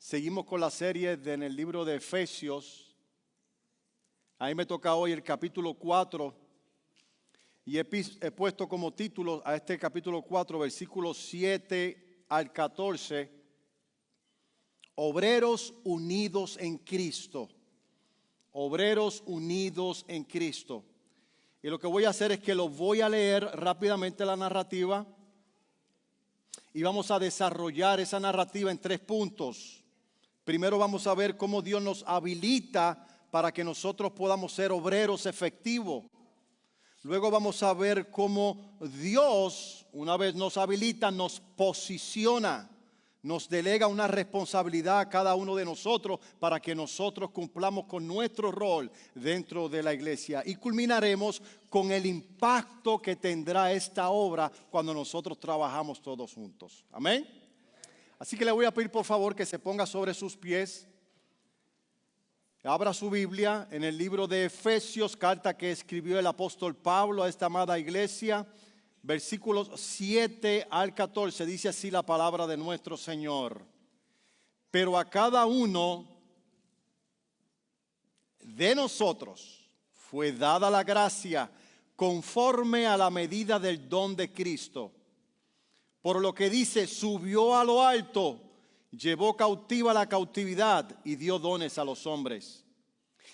Seguimos con la serie en el libro de Efesios. Ahí me toca hoy el capítulo 4 y he puesto como título a este capítulo 4, versículos 7 al 14, Obreros unidos en Cristo. Obreros unidos en Cristo. Y lo que voy a hacer es que lo voy a leer rápidamente la narrativa y vamos a desarrollar esa narrativa en 3 puntos. Primero vamos a ver cómo Dios nos habilita para que nosotros podamos ser obreros efectivos. Luego vamos a ver cómo Dios, una vez nos habilita, nos posiciona, nos delega una responsabilidad a cada uno de nosotros para que nosotros cumplamos con nuestro rol dentro de la iglesia. Y culminaremos con el impacto que tendrá esta obra cuando nosotros trabajamos todos juntos. Amén. Así que le voy a pedir por favor que se ponga sobre sus pies. Abra su Biblia en el libro de Efesios, carta que escribió el apóstol Pablo a esta amada iglesia, versículos 7 al 14, dice así la palabra de nuestro Señor. Pero a cada uno de nosotros fue dada la gracia conforme a la medida del don de Cristo. Por lo que dice, subió a lo alto, llevó cautiva la cautividad y dio dones a los hombres.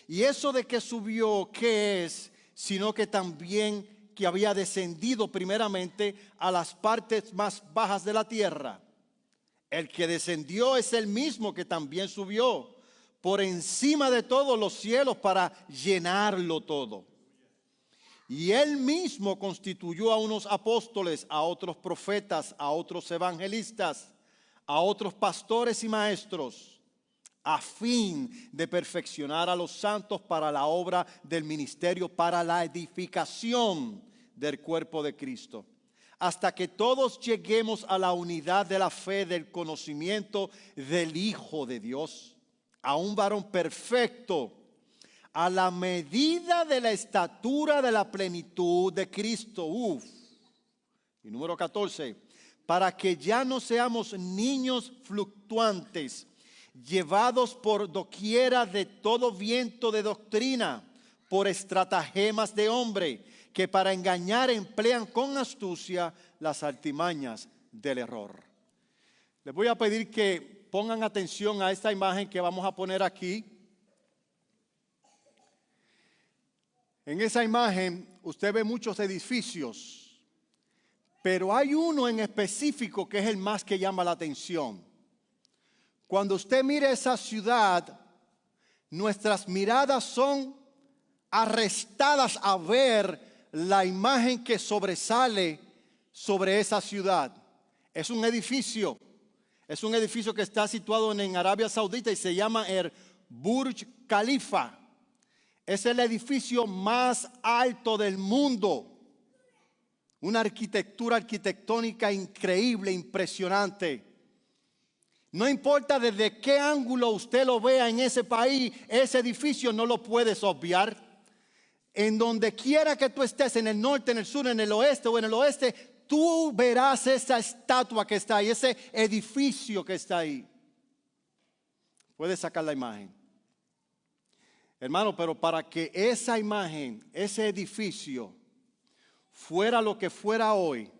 Y eso de que subió, ¿qué es? Sino que también que había descendido primeramente a las partes más bajas de la tierra. El que descendió es el mismo que también subió por encima de todos los cielos para llenarlo todo. Y él mismo constituyó a unos apóstoles, a otros profetas, a otros evangelistas, a otros pastores y maestros, a fin de perfeccionar a los santos para la obra del ministerio, para la edificación del cuerpo de Cristo, hasta que todos lleguemos a la unidad de la fe, del conocimiento del Hijo de Dios, a un varón perfecto, a la medida de la estatura de la plenitud de Cristo. Y número 14, para que ya no seamos niños fluctuantes, llevados por doquiera de todo viento de doctrina, por estratagemas de hombre, que para engañar emplean con astucia las artimañas del error. Les voy a pedir que pongan atención a esta imagen que vamos a poner aquí. En esa imagen usted ve muchos edificios, pero hay uno en específico que es el más que llama la atención. Cuando usted mire esa ciudad, nuestras miradas son arrestadas a ver la imagen que sobresale sobre esa ciudad. Es un edificio que está situado en Arabia Saudita y se llama el Burj Khalifa. Es el edificio más alto del mundo. Una arquitectura arquitectónica increíble, impresionante. No importa desde qué ángulo usted lo vea en ese país, ese edificio no lo puedes obviar. En donde quiera que tú estés, en el norte, en el sur, en el oeste o en el oeste, tú verás esa estatua que está ahí, ese edificio que está ahí. Puedes sacar la imagen. Hermano, pero para que esa imagen, ese edificio, fuera lo que fuera hoy,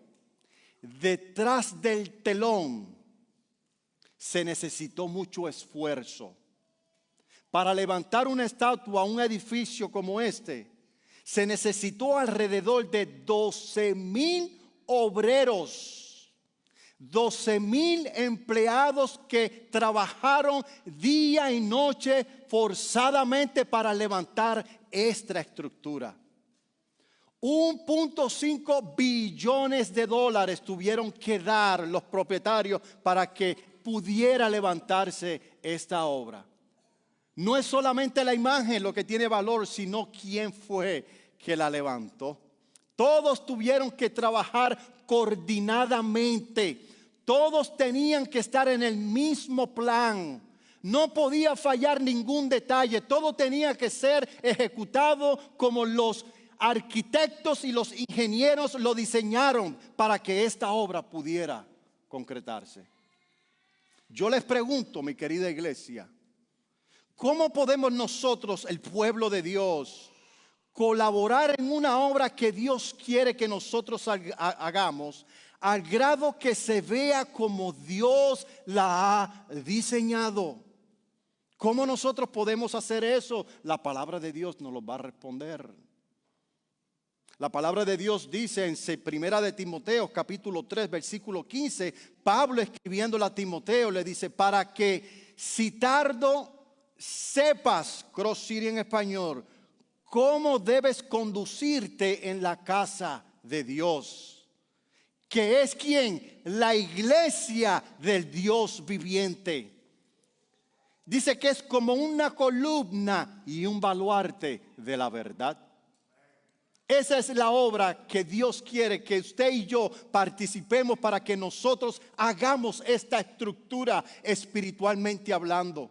detrás del telón se necesitó mucho esfuerzo. Para levantar una estatua, un edificio como este, se necesitó alrededor de 12,000 obreros. 12,000 empleados que trabajaron día y noche forzadamente para levantar esta estructura. 1.5 billones de dólares tuvieron que dar los propietarios para que pudiera levantarse esta obra. No es solamente la imagen lo que tiene valor, sino quién fue que la levantó. Todos tuvieron que trabajar coordinadamente. Todos tenían que estar en el mismo plan. No podía fallar ningún detalle. Todo tenía que ser ejecutado como los arquitectos y los ingenieros lo diseñaron para que esta obra pudiera concretarse. Yo les pregunto, mi querida iglesia, ¿cómo podemos nosotros, el pueblo de Dios, colaborar en una obra que Dios quiere que nosotros hagamos, al grado que se vea como Dios la ha diseñado? ¿Cómo nosotros podemos hacer eso? La palabra de Dios nos lo va a responder. La palabra de Dios dice en Primera de Timoteo, capítulo 3, versículo 15, Pablo escribiéndole a Timoteo le dice, para que si tardo sepas, cross city en español, cómo debes conducirte en la casa de Dios, que es ¿quién? La iglesia del Dios viviente. Dice que es como una columna y un baluarte de la verdad. Esa es la obra que Dios quiere que usted y yo participemos para que nosotros hagamos esta estructura espiritualmente hablando.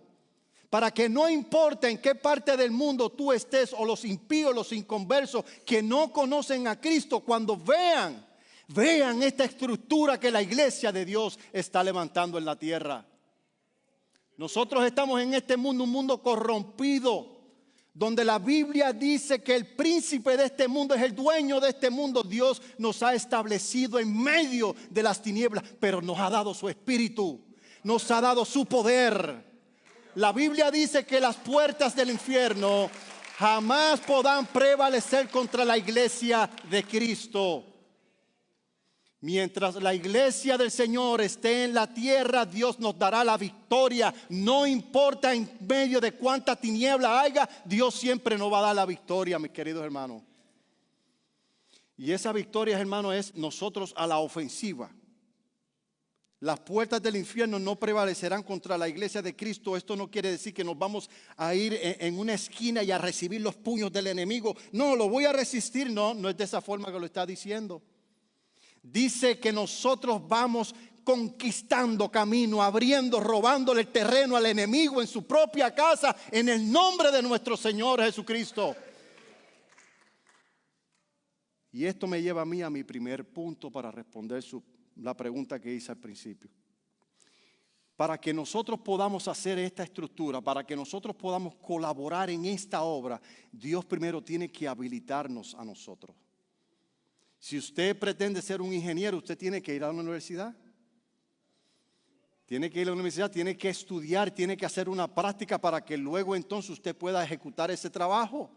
Para que no importa en qué parte del mundo tú estés, o los impíos, los inconversos que no conocen a Cristo, cuando vean esta estructura que la iglesia de Dios está levantando en la tierra. Nosotros estamos en este mundo, un mundo corrompido, donde la Biblia dice que el príncipe de este mundo es el dueño de este mundo. Dios nos ha establecido en medio de las tinieblas, pero nos ha dado su espíritu, nos ha dado su poder. La Biblia dice que las puertas del infierno jamás podrán prevalecer contra la iglesia de Cristo. Mientras la iglesia del Señor esté en la tierra, Dios nos dará la victoria. No importa en medio de cuánta tiniebla haya, Dios siempre nos va a dar la victoria, mis queridos hermanos. Y esa victoria, hermanos, es nosotros a la ofensiva. Las puertas del infierno no prevalecerán contra la iglesia de Cristo. Esto no quiere decir que nos vamos a ir en una esquina y a recibir los puños del enemigo. No, lo voy a resistir. No es de esa forma que lo está diciendo. Dice que nosotros vamos conquistando camino, abriendo, robándole el terreno al enemigo en su propia casa, en el nombre de nuestro Señor Jesucristo. Y esto me lleva a mí a mi primer punto para responder la pregunta que hice al principio. Para que nosotros podamos hacer esta estructura, para que nosotros podamos colaborar en esta obra, Dios primero tiene que habilitarnos a nosotros. Si usted pretende ser un ingeniero, usted tiene que ir a la universidad. Tiene que ir a la universidad, tiene que estudiar, tiene que hacer una práctica para que luego entonces usted pueda ejecutar ese trabajo.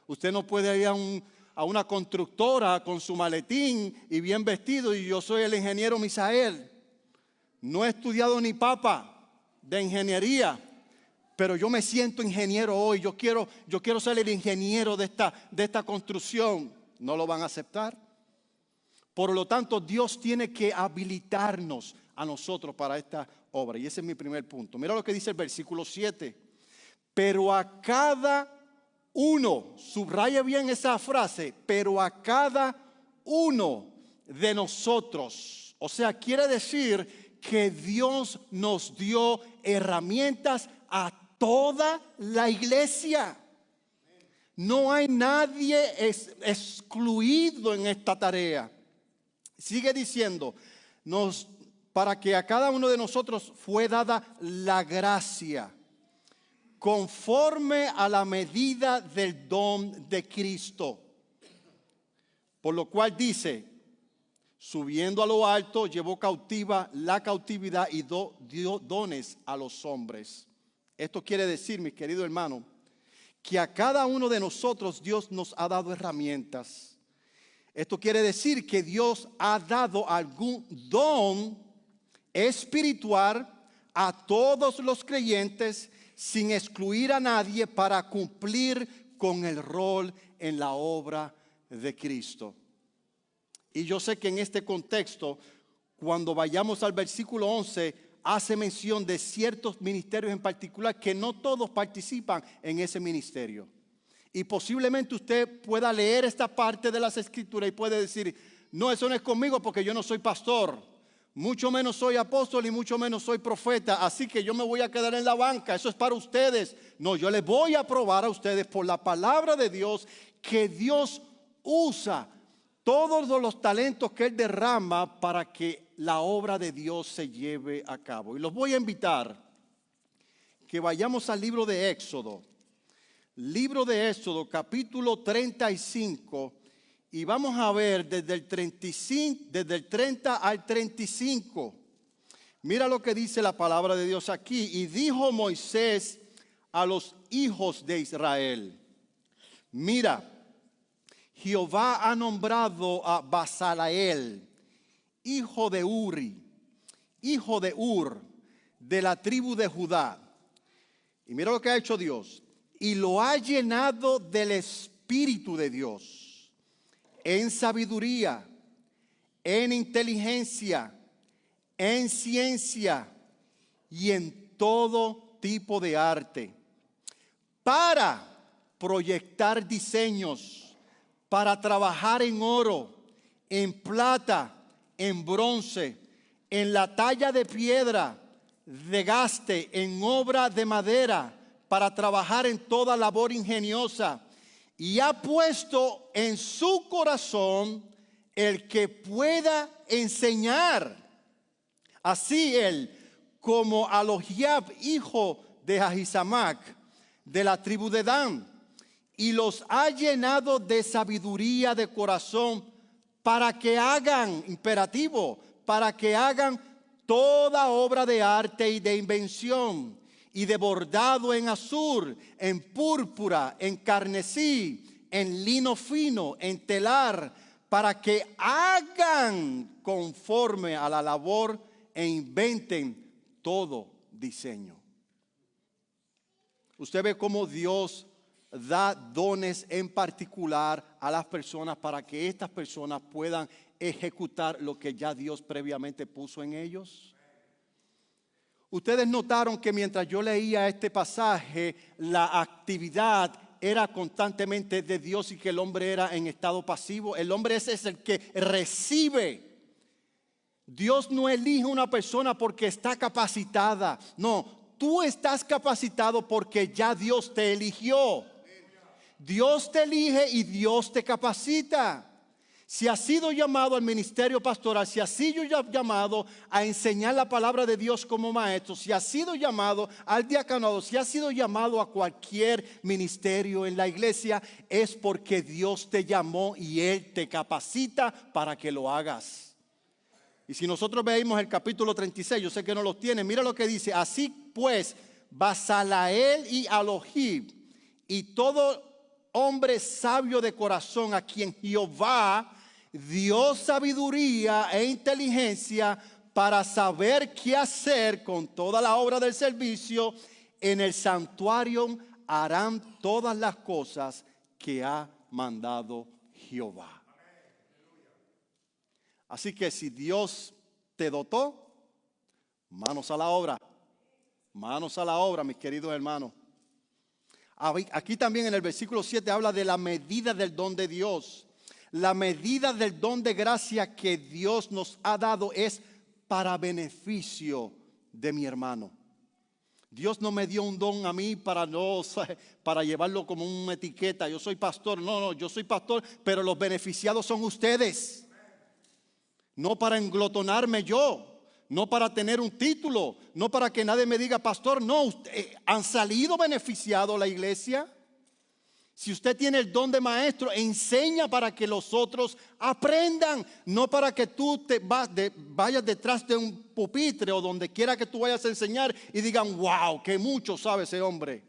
Usted no puede ir a una constructora con su maletín y bien vestido y yo soy el ingeniero Misael. No he estudiado ni papa de ingeniería, pero yo me siento ingeniero hoy. Yo quiero ser el ingeniero de esta construcción. No lo van a aceptar. Por lo tanto, Dios tiene que habilitarnos a nosotros para esta obra. Y ese es mi primer punto. Mira lo que dice el versículo 7. Pero a cada uno, subraya bien esa frase, pero a cada uno de nosotros. O sea, quiere decir que Dios nos dio herramientas a toda la iglesia. No hay nadie excluido en esta tarea. Sigue diciendo, para que a cada uno de nosotros fue dada la gracia, conforme a la medida del don de Cristo. Por lo cual dice, subiendo a lo alto, llevó cautiva la cautividad y dio dones a los hombres. Esto quiere decir, mis queridos hermanos, que a cada uno de nosotros Dios nos ha dado herramientas. Esto quiere decir que Dios ha dado algún don espiritual a todos los creyentes sin excluir a nadie para cumplir con el rol en la obra de Cristo. Y yo sé que en este contexto, cuando vayamos al versículo 11, hace mención de ciertos ministerios en particular que no todos participan en ese ministerio. Y posiblemente usted pueda leer esta parte de las Escrituras y puede decir, no, eso no es conmigo porque yo no soy pastor, mucho menos soy apóstol y mucho menos soy profeta, así que yo me voy a quedar en la banca, eso es para ustedes. No, yo les voy a probar a ustedes por la palabra de Dios que Dios usa todos los talentos que Él derrama para que la obra de Dios se lleve a cabo. Y los voy a invitar que vayamos al libro de Éxodo. Libro de Éxodo, capítulo 35. Y vamos a ver desde el 30 al 35. Mira lo que dice la palabra de Dios aquí. Y dijo Moisés a los hijos de Israel: mira, Jehová ha nombrado a Basalael, hijo de Uri, hijo de Ur, de la tribu de Judá. Y mira lo que ha hecho Dios. Y lo ha llenado del Espíritu de Dios, en sabiduría, en inteligencia, en ciencia y en todo tipo de arte, para proyectar diseños, para trabajar en oro, en plata, en bronce, en la talla de piedra, de gaste, en obra de madera, para trabajar en toda labor ingeniosa. Y ha puesto en su corazón el que pueda enseñar. Así él, como a Alohiab, hijo de Ahisamac, de la tribu de Dan, y los ha llenado de sabiduría de corazón para que hagan, imperativo, para que hagan toda obra de arte y de invención, y de bordado en azur, en púrpura, en carmesí, en lino fino, en telar, para que hagan conforme a la labor e inventen todo diseño. Usted ve cómo Dios da dones en particular a las personas para que estas personas puedan ejecutar lo que ya Dios previamente puso en ellos. Ustedes notaron que mientras yo leía este pasaje, la actividad era constantemente de Dios y que el hombre era en estado pasivo. El hombre ese es el que recibe. Dios no elige una persona porque está capacitada. No, tú estás capacitado porque ya Dios te eligió. Dios te elige y Dios te capacita. Si has sido llamado al ministerio pastoral, si has sido llamado a enseñar la palabra de Dios como maestro, si has sido llamado al diaconado, si has sido llamado a cualquier ministerio en la iglesia, es porque Dios te llamó y Él te capacita para que lo hagas. Y si nosotros veamos el capítulo 36, yo sé que no los tiene, mira lo que dice: así pues, Basalael y Alohib y todo hombre sabio de corazón, a quien Jehová dio sabiduría e inteligencia para saber qué hacer con toda la obra del servicio en el santuario, harán todas las cosas que ha mandado Jehová. Así que si Dios te dotó, manos a la obra. Manos a la obra, mis queridos hermanos. Aquí también en el versículo 7 habla de la medida del don de Dios. La medida del don de gracia que Dios nos ha dado es para beneficio de mi hermano. Dios no me dio un don a mí para llevarlo como una etiqueta. Yo soy pastor. No, yo soy pastor, pero los beneficiados son ustedes. No para englotonarme yo. No para tener un título, no para que nadie me diga pastor. No, han salido beneficiados la iglesia. Si usted tiene el don de maestro, enseña para que los otros aprendan. No para que tú vayas detrás de un pupitre o donde quiera que tú vayas a enseñar y digan: wow, que mucho sabe ese hombre,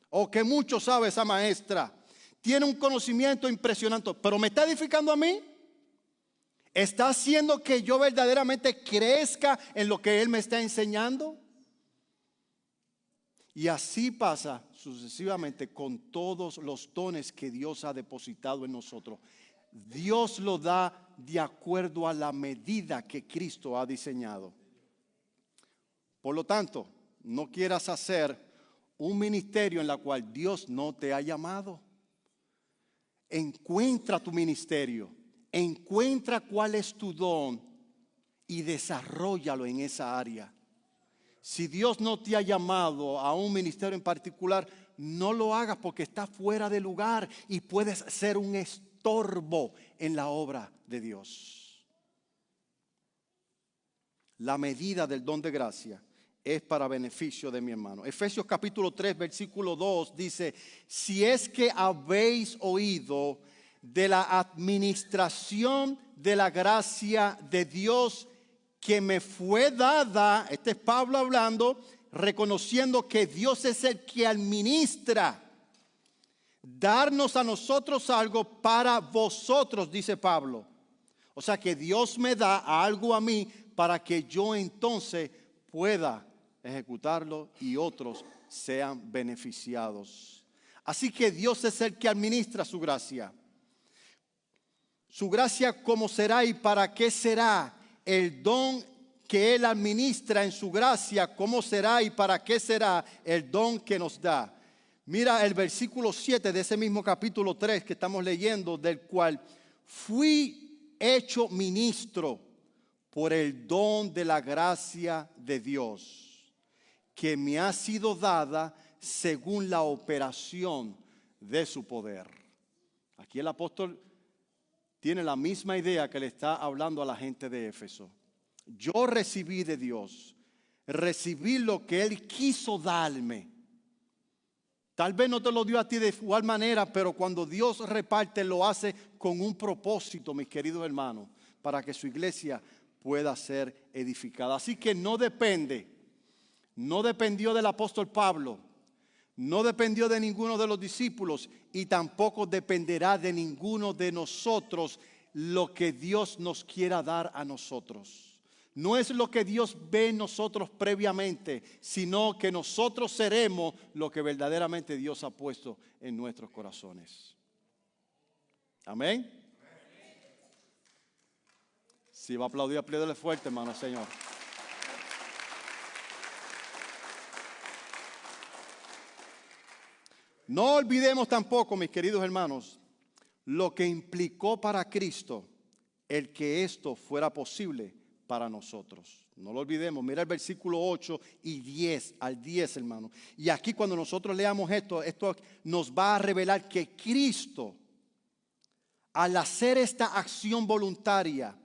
o que mucho sabe esa maestra. Tiene un conocimiento impresionante, pero ¿me está edificando a mí? ¿Está haciendo que yo verdaderamente crezca en lo que Él me está enseñando? Y así pasa sucesivamente con todos los dones que Dios ha depositado en nosotros. Dios lo da de acuerdo a la medida que Cristo ha diseñado. Por lo tanto, no quieras hacer un ministerio en el cual Dios no te ha llamado. Encuentra tu ministerio. Encuentra cuál es tu don y desarróllalo en esa área. Si Dios no te ha llamado a un ministerio en particular, no lo hagas porque está fuera de lugar y puedes ser un estorbo en la obra de Dios. La medida del don de gracia es para beneficio de mi hermano. Efesios capítulo 3, versículo 2 dice: si es que habéis oído de la administración de la gracia de Dios que me fue dada. Este es Pablo hablando, reconociendo que Dios es el que administra. Darnos a nosotros algo para vosotros, dice Pablo. O sea que Dios me da algo a mí para que yo entonces pueda ejecutarlo y otros sean beneficiados. Así que Dios es el que administra su gracia. Su gracia, ¿cómo será y para qué será? El don que Él administra en su gracia, ¿cómo será y para qué será el don que nos da? Mira el versículo 7 de ese mismo capítulo 3 que estamos leyendo, del cual fui hecho ministro por el don de la gracia de Dios, que me ha sido dada según la operación de su poder. Aquí el apóstol tiene la misma idea que le está hablando a la gente de Éfeso. Yo recibí de Dios, recibí lo que Él quiso darme. Tal vez no te lo dio a ti de igual manera, pero cuando Dios reparte lo hace con un propósito, mis queridos hermanos, para que su iglesia pueda ser edificada. Así que no dependió del apóstol Pablo, no dependió de ninguno de los discípulos y tampoco dependerá de ninguno de nosotros lo que Dios nos quiera dar a nosotros. No es lo que Dios ve en nosotros previamente, sino que nosotros seremos lo que verdaderamente Dios ha puesto en nuestros corazones. Amén. Si va a aplaudir, apláudele fuerte, hermano, Señor. No olvidemos tampoco, mis queridos hermanos, lo que implicó para Cristo el que esto fuera posible para nosotros. No lo olvidemos. Mira el versículo 8 y 10, al 10, hermano. Y aquí cuando nosotros leamos esto nos va a revelar que Cristo, al hacer esta acción voluntaria,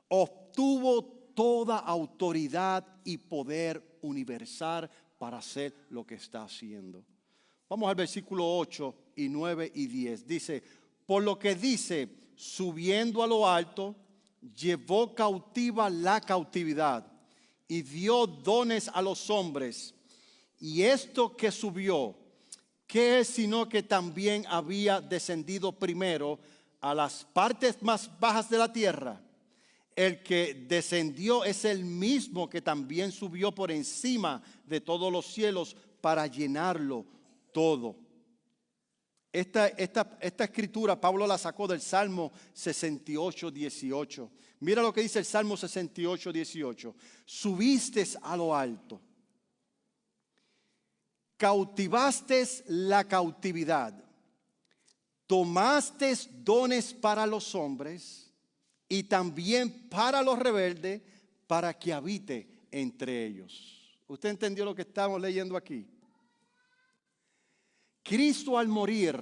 obtuvo toda autoridad y poder universal para hacer lo que está haciendo. Vamos al versículo 8 y 9 y 10. Dice: por lo que dice, subiendo a lo alto, llevó cautiva la cautividad y dio dones a los hombres. Y esto que subió, ¿qué es sino que también había descendido primero a las partes más bajas de la tierra? El que descendió es el mismo que también subió por encima de todos los cielos para llenarlo todo. Esta escritura Pablo la sacó del Salmo 68, 18. Mira lo que dice el Salmo 68, 18. Subiste a lo alto, cautivaste la cautividad, tomaste dones para los hombres y también para los rebeldes, para que habite entre ellos. ¿Usted entendió lo que estamos leyendo aquí? Cristo al morir,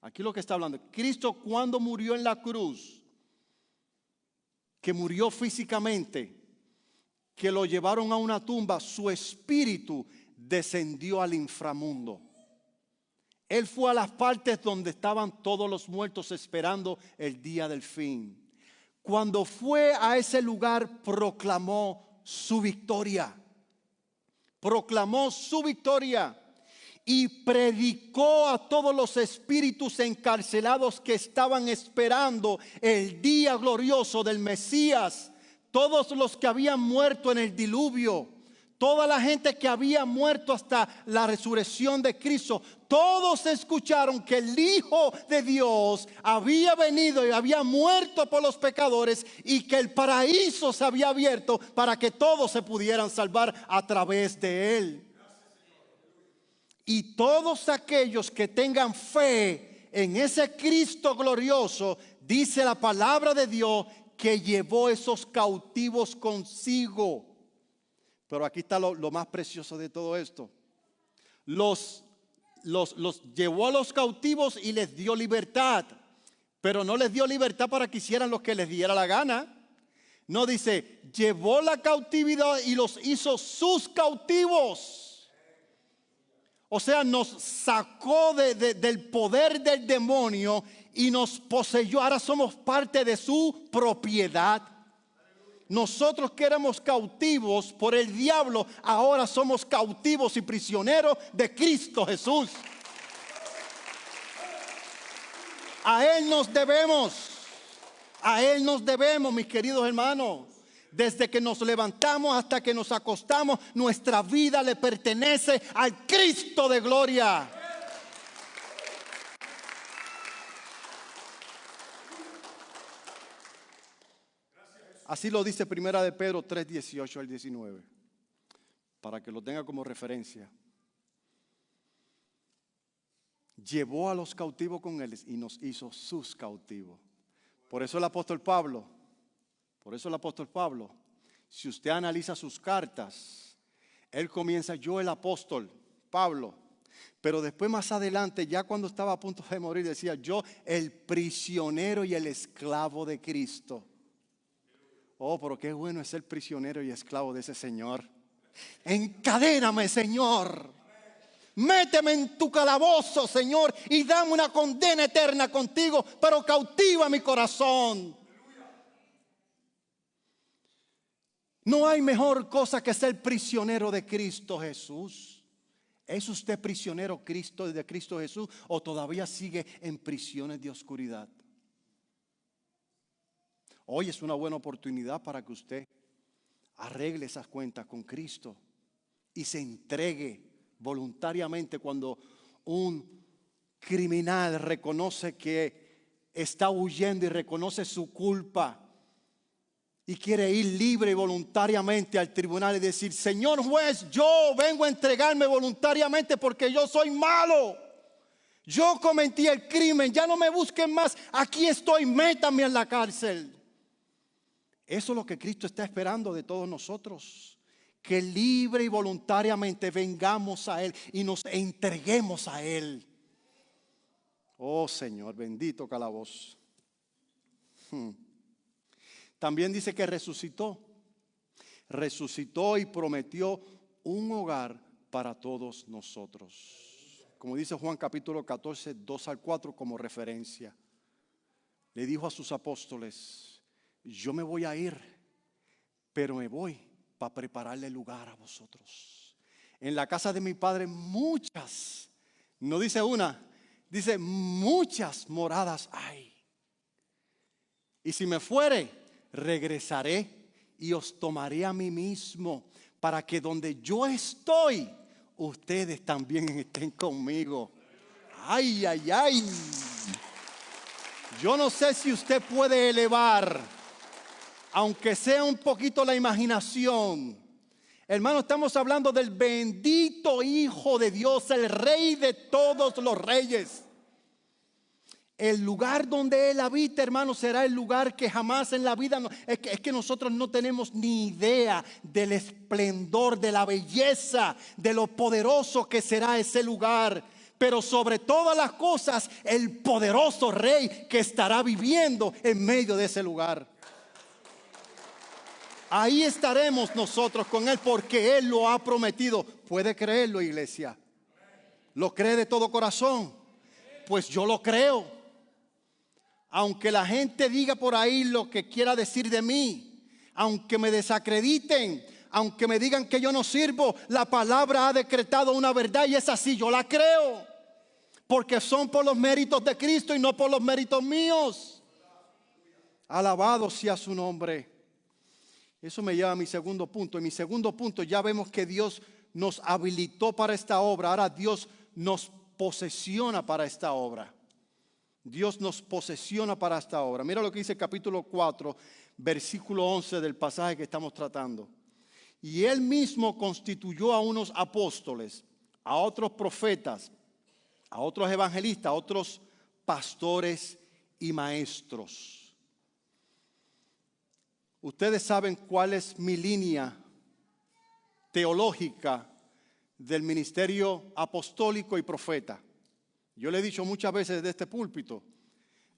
aquí lo que está hablando, Cristo cuando murió en la cruz, que murió físicamente, que lo llevaron a una tumba, su espíritu descendió al inframundo. Él fue a las partes donde estaban todos los muertos esperando el día del fin. Cuando fue a ese lugar proclamó su victoria. Proclamó su victoria. Y predicó a todos los espíritus encarcelados que estaban esperando el día glorioso del Mesías. Todos los que habían muerto en el diluvio, toda la gente que había muerto hasta la resurrección de Cristo, todos escucharon que el Hijo de Dios había venido y había muerto por los pecadores y que el paraíso se había abierto para que todos se pudieran salvar a través de él. Y todos aquellos que tengan fe en ese Cristo glorioso, dice la palabra de Dios, que llevó esos cautivos consigo. Pero aquí está lo más precioso de todo esto. Los llevó a los cautivos y les dio libertad. pero no les dio libertad para que hicieran lo que les diera la gana. No, dice, llevó la cautividad y los hizo sus cautivos. O sea, nos sacó del poder del demonio y nos poseyó. Ahora somos parte de su propiedad. Nosotros que éramos cautivos por el diablo, ahora somos cautivos y prisioneros de Cristo Jesús. A Él nos debemos. A Él nos debemos, mis queridos hermanos. Desde que nos levantamos hasta que nos acostamos, nuestra vida le pertenece al Cristo de gloria. Así lo dice Primera de Pedro 3, 18 al 19, para que lo tenga como referencia. Llevó a los cautivos con él y nos hizo sus cautivos. Por eso el apóstol Pablo, si usted analiza sus cartas, él comienza, yo el apóstol Pablo, pero después más adelante, ya cuando estaba a punto de morir, decía, yo el prisionero y el esclavo de Cristo. Oh, pero qué bueno es ser prisionero y esclavo de ese Señor. Encadéname, Señor. Méteme en tu calabozo, Señor, y dame una condena eterna contigo, pero cautiva mi corazón. No hay mejor cosa que ser prisionero de Cristo Jesús. ¿Es usted prisionero de Cristo Jesús o todavía sigue en prisiones de oscuridad? Hoy es una buena oportunidad para que usted arregle esas cuentas con Cristo y se entregue voluntariamente. Cuando un criminal reconoce que está huyendo y reconoce su culpa y quiere ir libre y voluntariamente al tribunal y decir, Señor juez, yo vengo a entregarme voluntariamente porque yo soy malo. Yo cometí el crimen, ya no me busquen más, aquí estoy, métame en la cárcel. Eso es lo que Cristo está esperando de todos nosotros, que libre y voluntariamente vengamos a Él y nos entreguemos a Él. Oh Señor, bendito calabozo. También dice que resucitó y prometió un hogar para todos nosotros. Como dice Juan capítulo 14, 2 al 4 como referencia. Le dijo a sus apóstoles, yo me voy a ir, pero me voy para prepararle lugar a vosotros. En la casa de mi Padre muchas, no dice una, dice muchas moradas hay. Y si me fuere, regresaré y os tomaré a mí mismo, para que donde yo estoy, ustedes también estén conmigo. Ay, ay, ay. Yo no sé si usted puede elevar, aunque sea un poquito la imaginación. Hermano, estamos hablando del bendito Hijo de Dios, el Rey de todos los reyes. El lugar donde Él habita, hermano, será el lugar que jamás en la vida, es que nosotros no tenemos ni idea del esplendor, de la belleza, de lo poderoso que será ese lugar. Pero sobre todas las cosas, el poderoso Rey que estará viviendo en medio de ese lugar. Ahí estaremos nosotros con Él porque Él lo ha prometido. ¿Puede creerlo, iglesia? ¿Lo cree de todo corazón? Pues yo lo creo. Aunque la gente diga por ahí lo que quiera decir de mí, aunque me desacrediten, aunque me digan que yo no sirvo, la palabra ha decretado una verdad y es así, yo la creo. Porque son por los méritos de Cristo y no por los méritos míos. Alabado sea su nombre. Eso me lleva a mi segundo punto. En mi segundo punto ya vemos que Dios nos habilitó para esta obra. Ahora Dios nos posesiona para esta obra. Dios nos posesiona para esta obra. Mira lo que dice el capítulo 4, versículo 11 del pasaje que estamos tratando. Y Él mismo constituyó a unos apóstoles, a otros profetas, a otros evangelistas, a otros pastores y maestros. Ustedes saben cuál es mi línea teológica del ministerio apostólico y profeta. Yo le he dicho muchas veces desde este púlpito,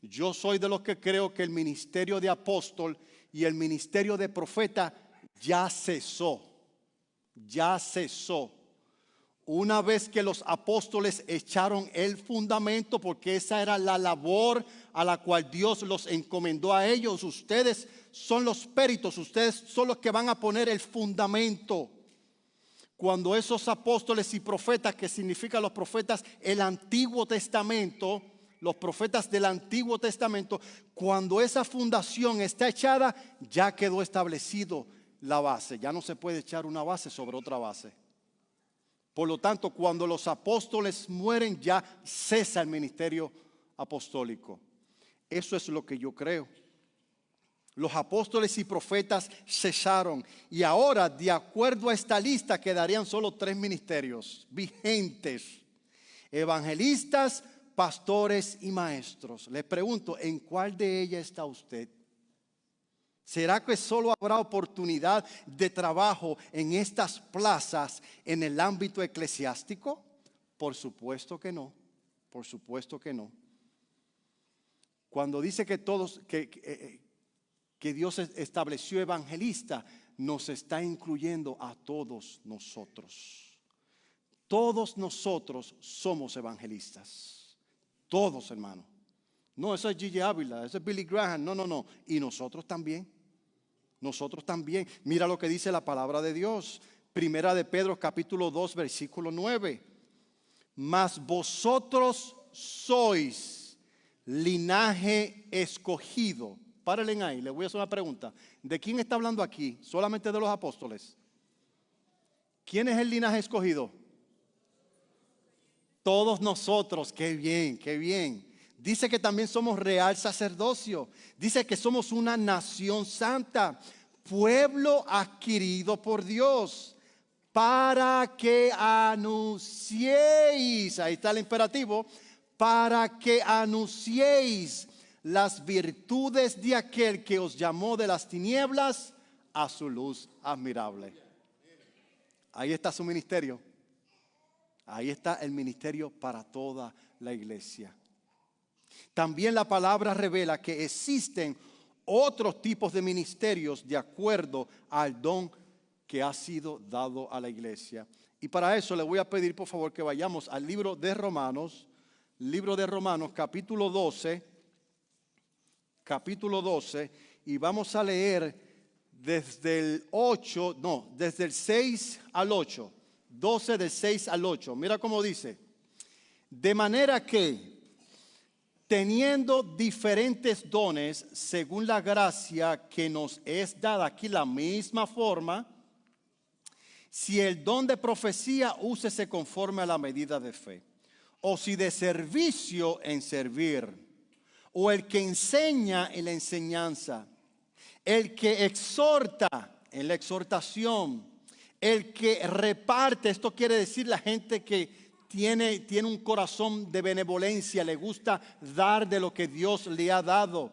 Yo soy de los que creo que el ministerio de apóstol y el ministerio de profeta ya cesó. Ya cesó. Una vez que los apóstoles echaron el fundamento, porque esa era la labor a la cual Dios los encomendó a ellos. Ustedes son los peritos, ustedes son los que van a poner el fundamento. Cuando esos apóstoles y profetas, que significan los profetas, el Antiguo Testamento, los profetas del Antiguo Testamento, cuando esa fundación está echada, ya quedó establecido la base. Ya no se puede echar una base sobre otra base. Por lo tanto, cuando los apóstoles mueren, ya cesa el ministerio apostólico. Eso es lo que yo creo. Los apóstoles y profetas cesaron. Y ahora, de acuerdo a esta lista, quedarían solo 3 ministerios vigentes: evangelistas, pastores y maestros. Les pregunto, ¿en cuál de ellas está usted? ¿Será que solo habrá oportunidad de trabajo en estas plazas en el ámbito eclesiástico? Por supuesto que no. Por supuesto que no. Cuando dice que todos, que Dios estableció evangelista, nos está incluyendo a todos nosotros. Todos nosotros somos evangelistas. Todos, hermano. No, eso es Gigi Ávila, eso es Billy Graham. No. Y nosotros también. Nosotros también. Mira lo que dice la palabra de Dios. Primera de Pedro capítulo 2 versículo 9. Mas vosotros sois linaje escogido. Párenle ahí, le voy a hacer una pregunta. ¿De quién está hablando aquí? ¿Solamente de los apóstoles? ¿Quién es el linaje escogido? Todos nosotros. Qué bien, qué bien. Dice que también somos real sacerdocio. Dice que somos una nación santa, pueblo adquirido por Dios, para que anunciéis, ahí está el imperativo, para que anunciéis las virtudes de aquel que os llamó de las tinieblas a su luz admirable. Ahí está su ministerio. Ahí está el ministerio para toda la iglesia. También la palabra revela que existen otros tipos de ministerios de acuerdo al don que ha sido dado a la iglesia. Y para eso le voy a pedir por favor que vayamos al libro de Romanos, capítulo 12, y vamos a leer desde el 6 al 8, 12 del 6 al 8. Mira cómo dice: de manera que, teniendo diferentes dones según la gracia que nos es dada, aquí la misma forma, si el don de profecía, úsese conforme a la medida de fe, o si de servicio, en servir, o el que enseña en la enseñanza, el que exhorta en la exhortación, el que reparte, esto quiere decir la gente que tiene un corazón de benevolencia, le gusta dar de lo que Dios le ha dado.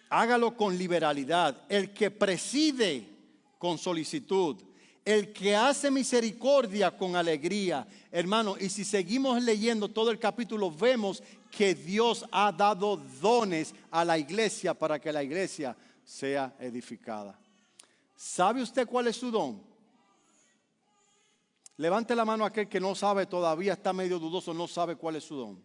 Hágalo con liberalidad. El que preside con solicitud, el que hace misericordia con alegría. Hermano, y si seguimos leyendo todo el capítulo, vemos que Dios ha dado dones a la iglesia para que la iglesia sea edificada. ¿Sabe usted cuál es su don? Levante la mano aquel que no sabe, todavía está medio dudoso, no sabe cuál es su don.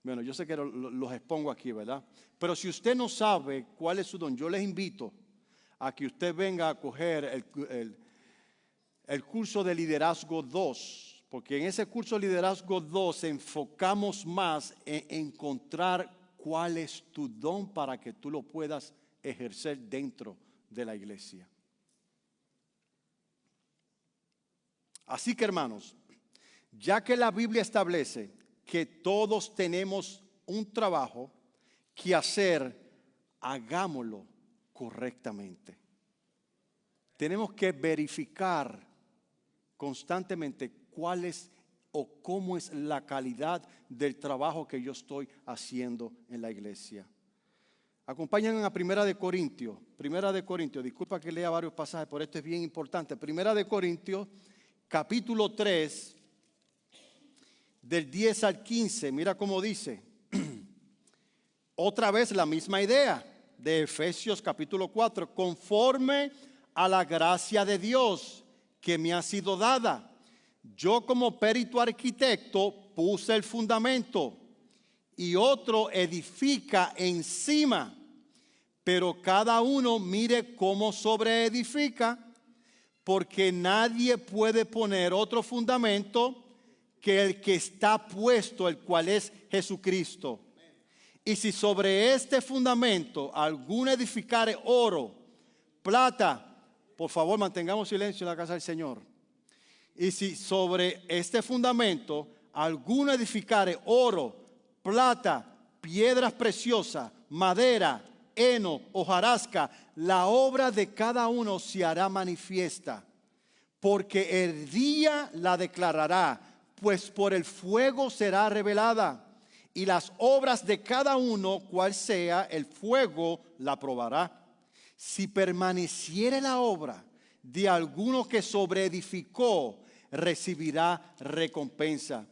Bueno, yo sé que los expongo aquí, ¿verdad? Pero si usted no sabe cuál es su don, yo les invito a que usted venga a coger el curso de liderazgo 2, porque en ese curso de liderazgo 2 enfocamos más en encontrar cuál es tu don para que tú lo puedas ejercer dentro de la iglesia. Así que, hermanos, ya que la Biblia establece que todos tenemos un trabajo que hacer, hagámoslo correctamente. Tenemos que verificar constantemente cuál es o cómo es la calidad del trabajo que yo estoy haciendo en la iglesia. Acompáñenme a Primera de Corintios, disculpa que lea varios pasajes, pero esto es bien importante. Primera de Corintios, capítulo 3, del 10 al 15, mira cómo dice. Otra vez la misma idea de Efesios capítulo 4, conforme a la gracia de Dios que me ha sido dada. Yo como perito arquitecto puse el fundamento y otro edifica encima, pero cada uno mire cómo sobreedifica, porque nadie puede poner otro fundamento que el que está puesto, el cual es Jesucristo. Y si sobre este fundamento alguno edificare oro, plata, por favor mantengamos silencio en la casa del Señor. Y si sobre este fundamento alguno edificare oro, plata, piedras preciosas, madera, heno, hojarasca, la obra de cada uno se hará manifiesta, porque el día la declarará, pues por el fuego será revelada. Y las obras de cada uno, cual sea, el fuego la probará. Si permaneciere la obra de alguno que sobreedificó, recibirá recompensa.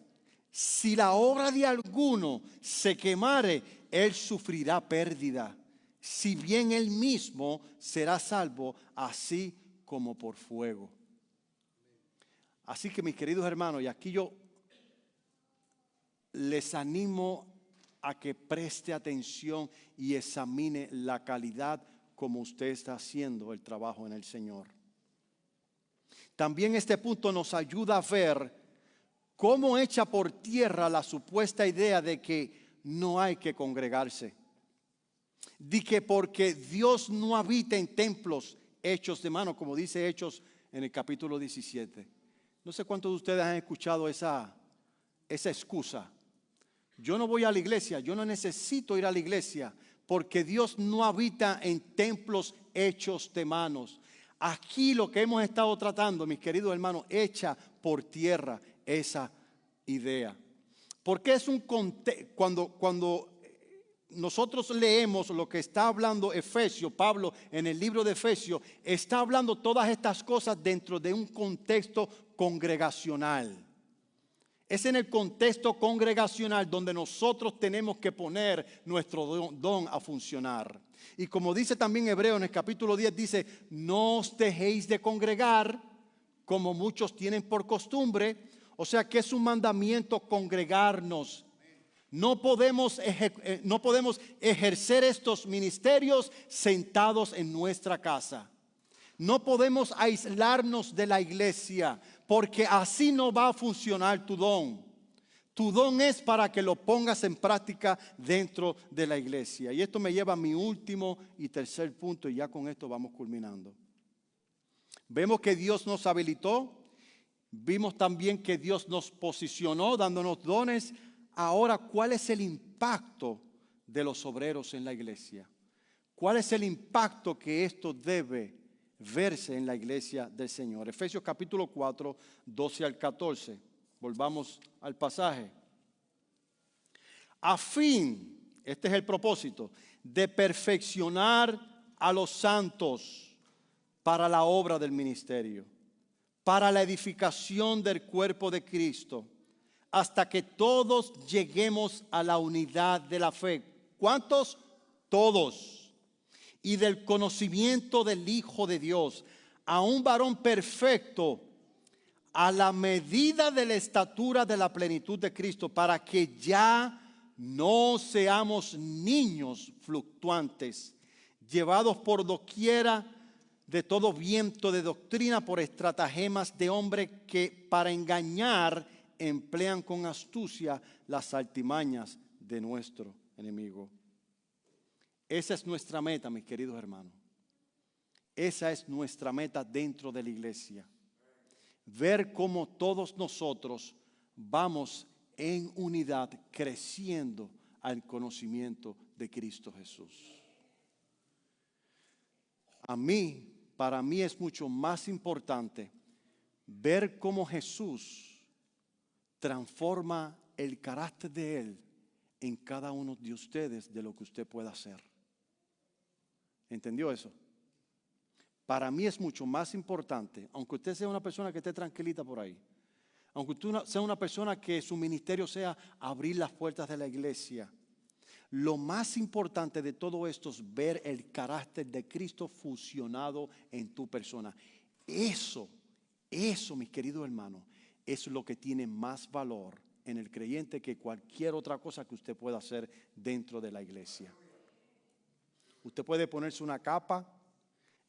Si la obra de alguno se quemare, él sufrirá pérdida. Si bien él mismo será salvo, así como por fuego. Así que mis queridos hermanos, y aquí yo les animo a que preste atención y examine la calidad como usted está haciendo el trabajo en el Señor. También este punto nos ayuda a ver cómo echa por tierra la supuesta idea de que no hay que congregarse. De que porque Dios no habita en templos hechos de mano, como dice Hechos en el capítulo 17. No sé cuántos de ustedes han escuchado esa excusa. Yo no voy a la iglesia, yo no necesito ir a la iglesia, porque Dios no habita en templos hechos de manos. Aquí lo que hemos estado tratando, mis queridos hermanos, echa por tierra esa idea. Porque es un contexto, cuando nosotros leemos lo que está hablando Efesios, Pablo en el libro de Efesios, está hablando todas estas cosas dentro de un contexto congregacional. Es en el contexto congregacional donde nosotros tenemos que poner nuestro don a funcionar. Y como dice también Hebreos en el capítulo 10, dice, no os dejéis de congregar como muchos tienen por costumbre. O sea que es un mandamiento congregarnos. No podemos ejercer estos ministerios sentados en nuestra casa. No podemos aislarnos de la iglesia, porque así no va a funcionar tu don. Tu don es para que lo pongas en práctica dentro de la iglesia. Y esto me lleva a mi último y tercer punto, y ya con esto vamos culminando. Vemos que Dios nos habilitó, vimos también que Dios nos posicionó dándonos dones. Ahora, ¿cuál es el impacto de los obreros en la iglesia? ¿Cuál es el impacto que esto debe verse en la iglesia del Señor? Efesios capítulo 4, 12 al 14. Volvamos al pasaje. A fin, este es el propósito, de perfeccionar a los santos para la obra del ministerio, para la edificación del cuerpo de Cristo, hasta que todos lleguemos a la unidad de la fe. ¿Cuántos? Todos. Y del conocimiento del Hijo de Dios, a un varón perfecto, a la medida de la estatura de la plenitud de Cristo, para que ya no seamos niños fluctuantes, llevados por doquiera de todo viento de doctrina, por estratagemas de hombre que para engañar emplean con astucia las artimañas de nuestro enemigo. Esa es nuestra meta, mis queridos hermanos. Esa es nuestra meta dentro de la iglesia. Ver cómo todos nosotros vamos en unidad creciendo al conocimiento de Cristo Jesús. Para mí es mucho más importante ver cómo Jesús transforma el carácter de Él en cada uno de ustedes de lo que usted pueda hacer. ¿Entendió eso? Para mí es mucho más importante, aunque usted sea una persona que esté tranquilita por ahí, Aunque tú seas una persona que su ministerio sea abrir las puertas de la iglesia, lo más importante de todo esto es ver el carácter de Cristo fusionado en tu persona. Eso, mis queridos hermanos, es lo que tiene más valor en el creyente que cualquier otra cosa que usted pueda hacer dentro de la iglesia. Usted puede ponerse una capa,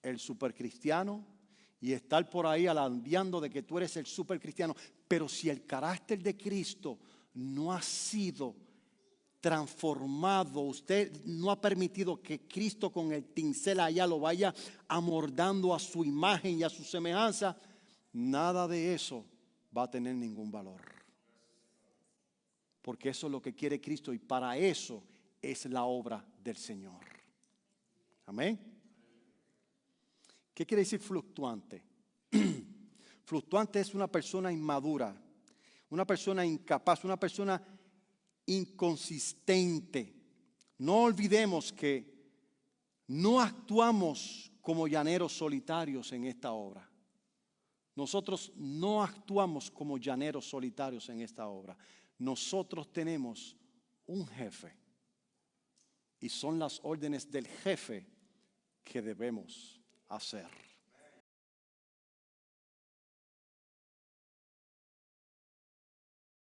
el supercristiano, y estar por ahí alardeando de que tú eres el supercristiano. Pero si el carácter de Cristo no ha sido transformado, usted no ha permitido que Cristo con el pincel allá lo vaya amordando a su imagen y a su semejanza, nada de eso va a tener ningún valor. Porque eso es lo que quiere Cristo y para eso es la obra del Señor. Amén. ¿Qué quiere decir fluctuante? Fluctuante es una persona inmadura, una persona incapaz, una persona inconsistente. No olvidemos que no actuamos como llaneros solitarios en esta obra. Nosotros no actuamos como llaneros solitarios en esta obra. Nosotros tenemos un jefe y son las órdenes del jefe que debemos hacer.